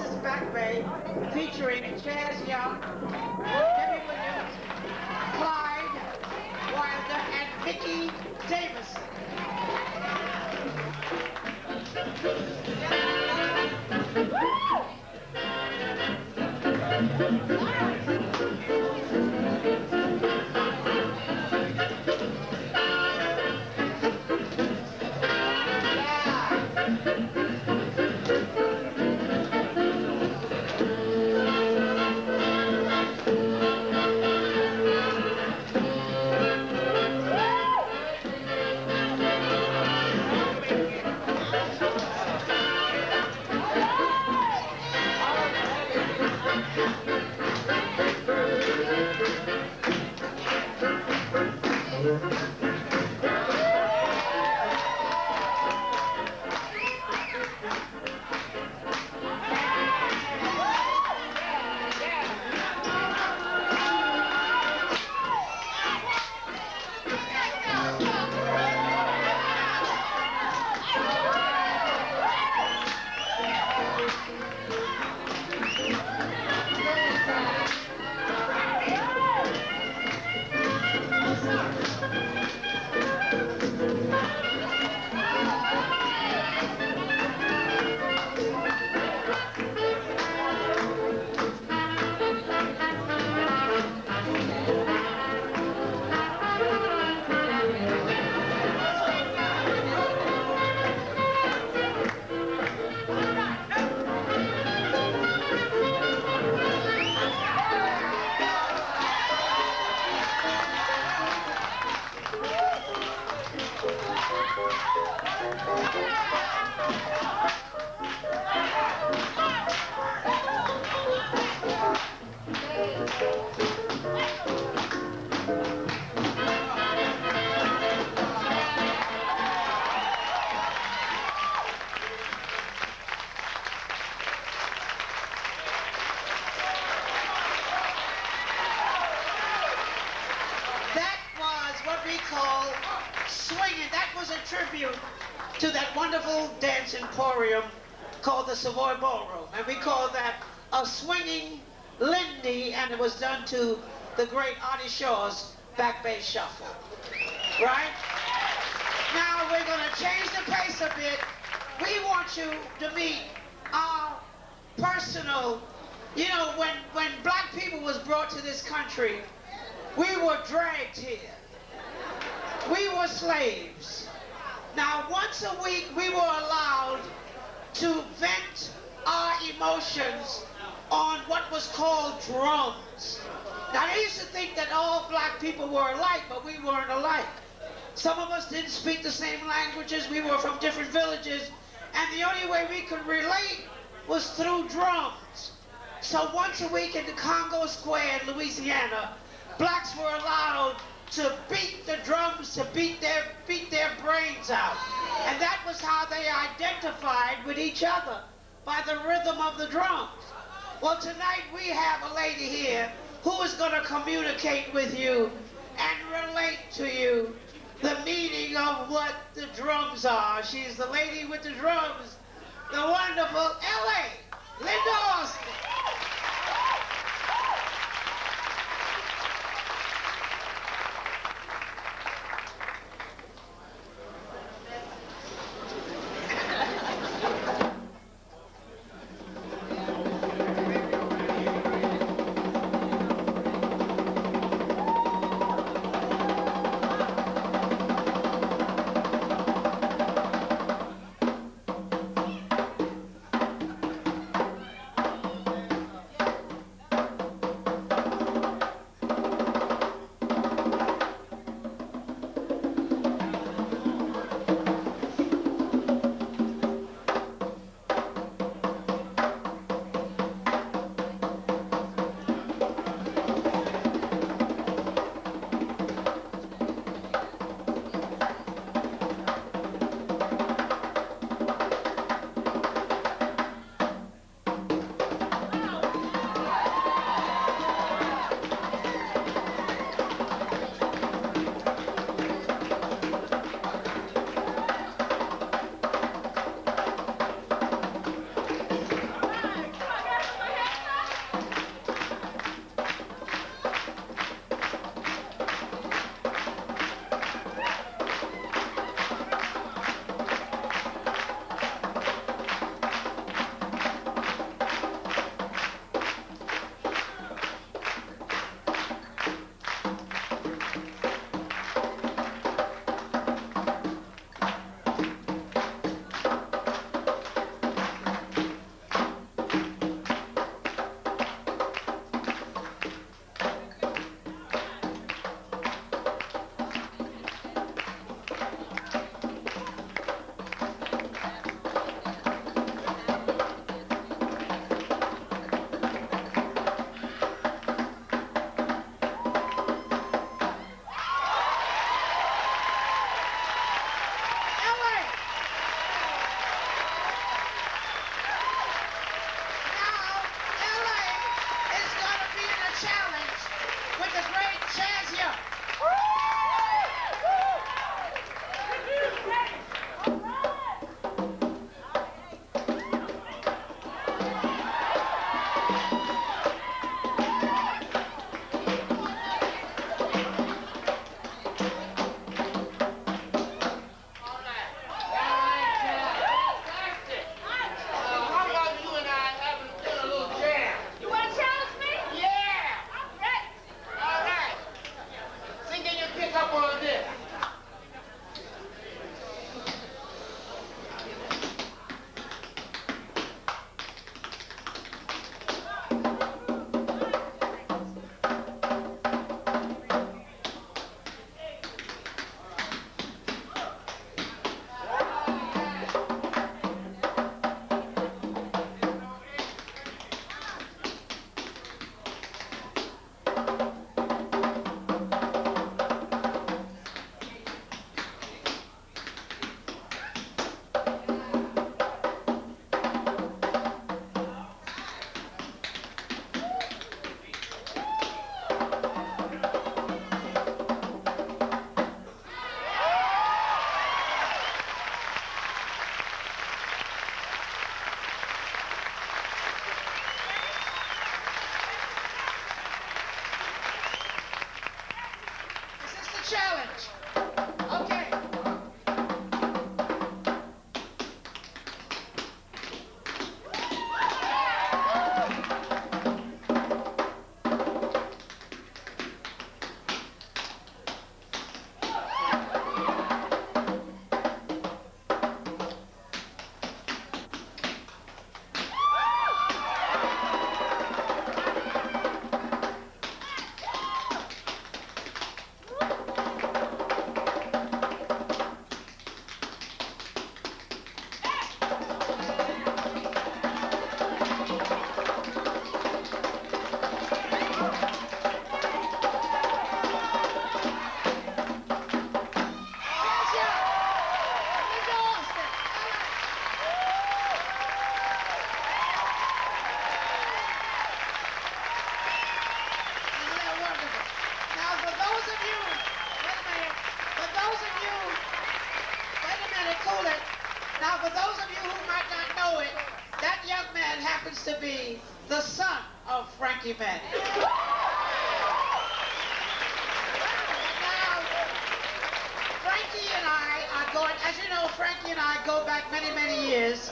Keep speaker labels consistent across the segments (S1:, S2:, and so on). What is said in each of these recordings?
S1: is Back Bay, featuring Chaz Young, Debbie Williams, Clyde Wilder, and Mickey Davis. That was what we call swinging. That was a tribute to that wonderful dance emporium called the Savoy Ballroom. And we call that a swinging Lindy, and it was done to the great Artie Shaw's Back Bay Shuffle. Right? Now we're going to change the pace a bit. We want you to meet our personal, you know, when black people was brought to this country, we were dragged here. We were slaves. Now, once a week, we were allowed to vent our emotions on what was called drums. Now, they used to think that all black people were alike, but we weren't alike. Some of us didn't speak the same languages. We were from different villages, and the only way we could relate was through drums. So once a week in the Congo Square in Louisiana, blacks were allowed to beat the drums, to beat their brains out. And that was how they identified with each other, by the rhythm of the drums. Well, tonight we have a lady here who is going to communicate with you and relate to you the meaning of what the drums are. She's the lady with the drums, the wonderful L.A., Linda Austin. happens to be the son of Frankie Manning. Frankie and I are going, as you know, Frankie and I go back many, many years,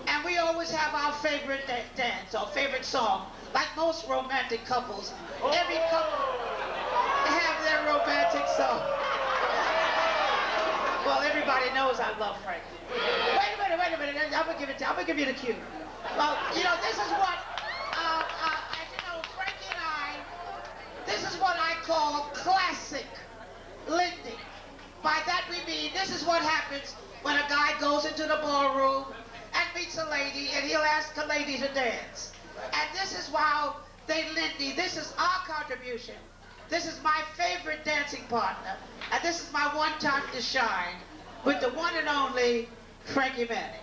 S1: and we always have our favorite dance, our favorite song. Like most romantic couples, every couple have their romantic song. Well, everybody knows I love Frankie. Wait a minute, I'm gonna give you the cue. Well, you know, this is what, as you know, Frankie and I, this is what I call classic Lindy. By that we mean this is what happens when a guy goes into the ballroom and meets a lady and he'll ask a lady to dance. And this is how they Lindy. This is our contribution. This is my favorite dancing partner. And this is my one time to shine with the one and only Frankie Manning.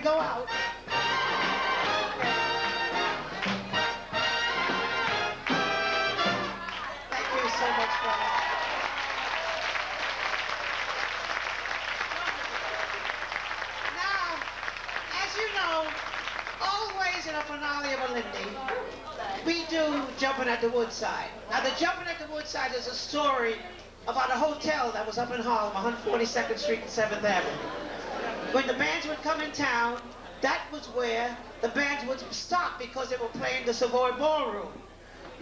S1: Go out. Thank you so much, brother. Now, as you know, always in a finale of a Lindy, we do Joe Jumping at the Woodside. Now, the Jumping at the Woodside is a story about a hotel that was up in Harlem, 142nd Street and 7th Avenue. When the bands would come in town, that was where the bands would stop because they were playing the Savoy Ballroom.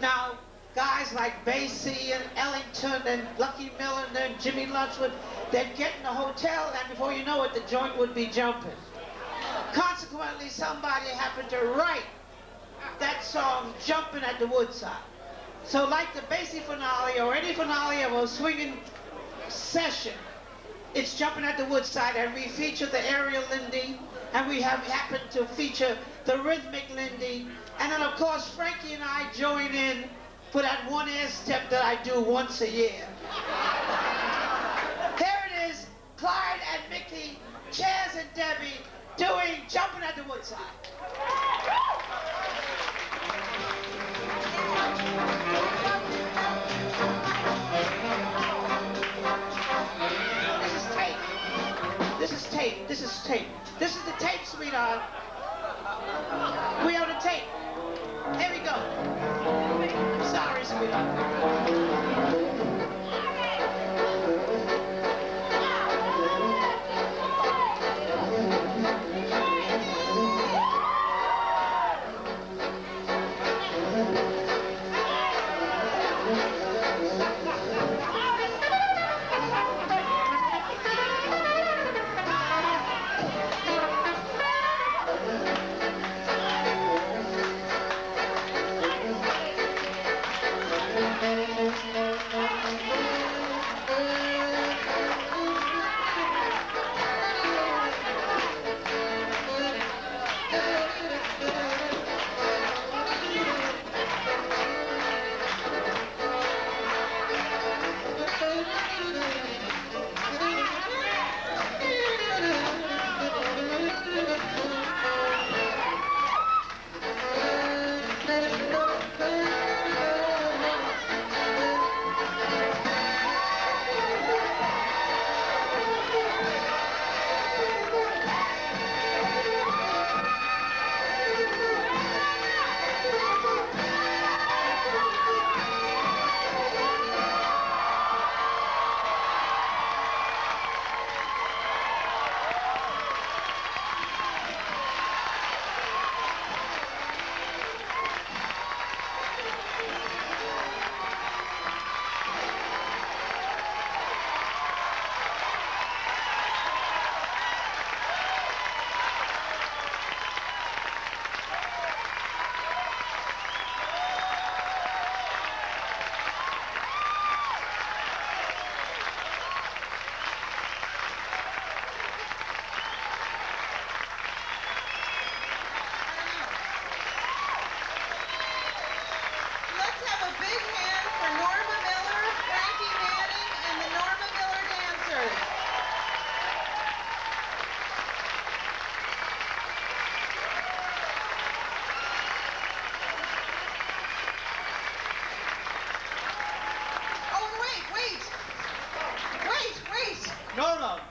S1: Now, guys like Basie and Ellington and Lucky Miller and Jimmy Lunchwood, they'd get in the hotel, and before you know it, the joint would be jumping. Consequently, somebody happened to write that song, Jumping at the Woodside. So like the Basie finale or any finale of a swinging session, it's Jumping at the Woodside, and we feature the aerial Lindy, and we have happened to feature the rhythmic Lindy, and then of course Frankie and I join in for that one air step that I do once a year. Here it is, Clyde and Mickey, Chaz and Debbie, doing Jumping at the Woodside. This is tape. This is tape. This is the tape, sweetheart. We on the tape. Here we go. Sorry, sweetheart.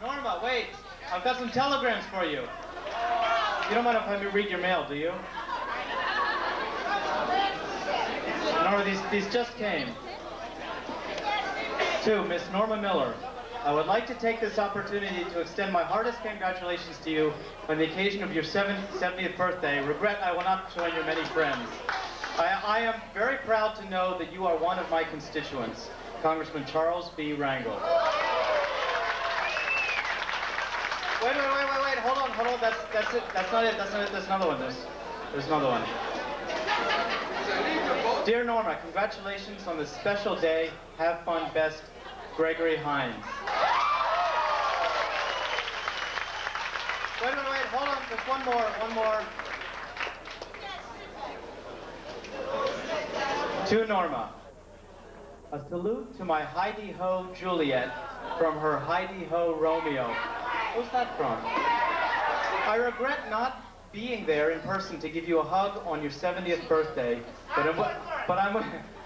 S2: Norma, wait. I've got some telegrams for you. You don't mind if I read your mail, do you? Norma, these just came. To Miss Norma Miller. I would like to take this opportunity to extend my heartiest congratulations to you on the occasion of your 70th birthday. Regret I will not join your many friends. I am very proud to know that you are one of my constituents, Congressman Charles B. Rangel. Wait, hold on, that's it, that's not it, there's another one, there's another one. Dear Norma, congratulations on this special day. Have fun, best, Gregory Hines. Wait, hold on, there's one more. To Norma, a salute to my Heidi-ho Juliet from her Heidi-ho Romeo. Who's that from? I regret not being there in person to give you a hug on your 70th birthday,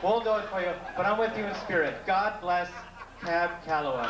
S2: we'll do it for you, but I'm with you in spirit. God bless Cab Calloway.